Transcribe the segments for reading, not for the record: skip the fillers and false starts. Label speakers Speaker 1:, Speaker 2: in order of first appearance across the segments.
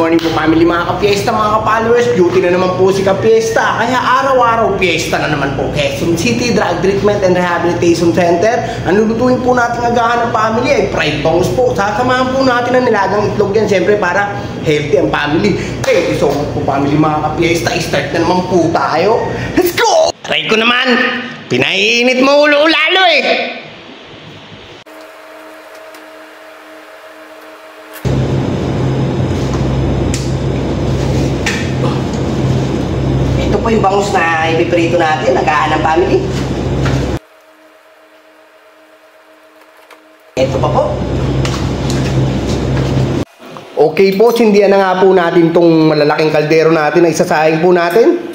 Speaker 1: morning po family mga ka-fiesta, mga ka-followers. Duty na naman po si ka-fiesta. Kaya araw-araw fiesta na naman po. Quezon City Drug Treatment and Rehabilitation Center. Ang lulutuin po natin agahan ng family ay fried bangus po. Sasamahan po natin ang nilagang itlog yan, siyempre para healthy ang family. Okay, so po family mga ka-fiesta, start na naman po tayo. Let's go! Try ko naman. Pinaiinit mo ulo lalo eh. Ito po yung bangus na ipiprito natin, agahan ng family. Ito pa po. Okay po, sindihan na nga po natin itong malalaking kaldero natin na isasahing po natin.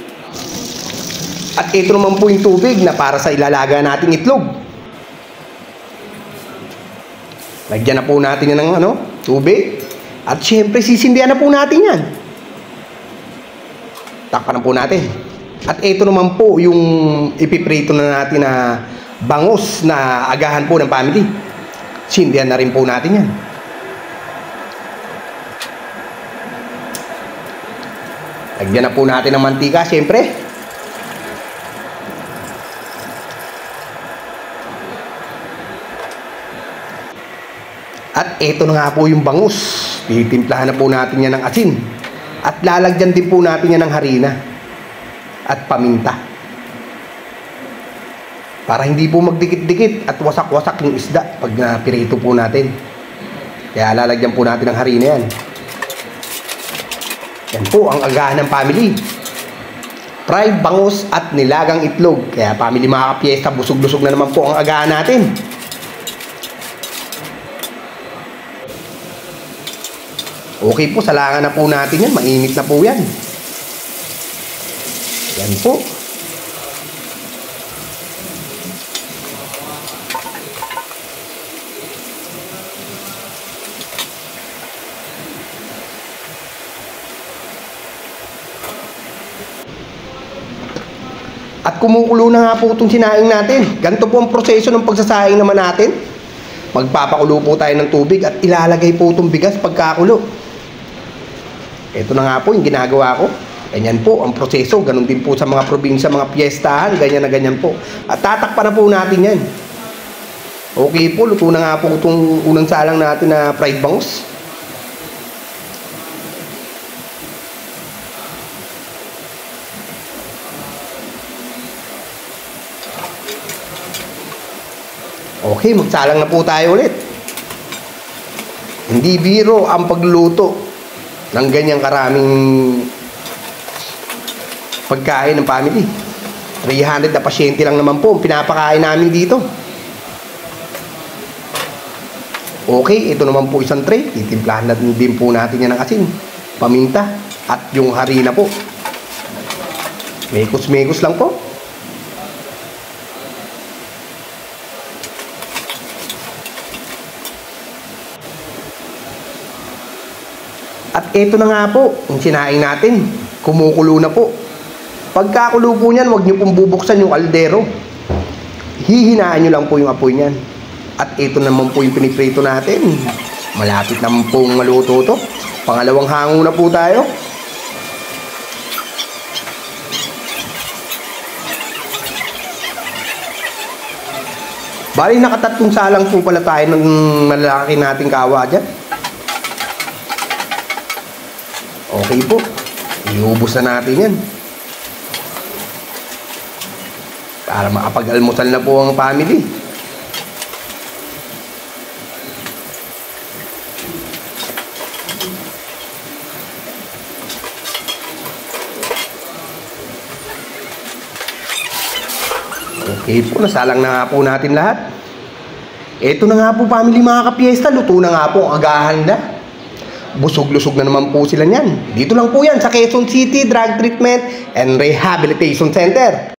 Speaker 1: At ito naman po yung tubig na para sa ilalaga nating itlog. Lagyan na po natin yan ng tubig. At syempre sisindihan na po natin yan. Takpan na po natin. At ito naman po yung ipiprito na natin na bangus na agahan po ng family. Sindihan na rin po natin yan. Lagyan na po natin ng mantika, syempre. At ito na nga po yung bangus. Titimplahan na po natin yan ng asin. At lalagyan din po natin yan ng harina at paminta. Para hindi po magdikit-dikit at wasak-wasak yung isda pag napirito po natin. Kaya lalagyan po natin ng harina yan. Yan po ang agahan ng family. Fried bangus at nilagang itlog. Kaya family mga ka-fiesta, busog-busog na naman po ang agahan natin. Okay po, salangan na po natin yan. Mainit na po yan. Yan po. At kumukulo na nga po itong sinaing natin. Ganito po ang proseso ng pagsasaing naman natin. Magpapakulo po tayo ng tubig at ilalagay po itong bigas pagkakulo. Ito na nga po yung ginagawa ko. Ganyan po ang proseso. Ganon din po sa mga probinsya, mga piyestahan. Ganyan na ganyan po. At tatakpan na po natin yan. Okay po, luto na nga po itong unang salang natin na fried bangus. Okay, magsalang na po tayo ulit. Hindi biro ang pagluluto ng ganyang karaming pagkain ng family. 300 na pasyente lang naman po pinapakain namin dito. Okay, ito naman po isang tray. Titimplahan na din po natin yan ng asin, paminta, at yung harina po. Mekos-mekos lang po. At ito na nga po, yung sinaing natin, kumukulo na po. Pagkakulo po niyan, huwag nyo pong bubuksan yung kaldero. Hihinaan nyo lang po yung apoy niyan. At ito naman po yung piniprito natin. Malapit naman pong maluto to. Pangalawang hango na po tayo. Bali, nakatatlong salang po pala tayo ng malalaki nating kawa dyan. Okay po. Iubos na natin yan. Para makapag-almusal na po ang family. Okay po, nasalang na nga po natin lahat. Ito na nga po family mga ka-fiesta, luto na nga po ang agahan na. Busog-lusog na naman po sila niyan. Dito lang po yan sa Quezon City Drug Treatment and Rehabilitation Center.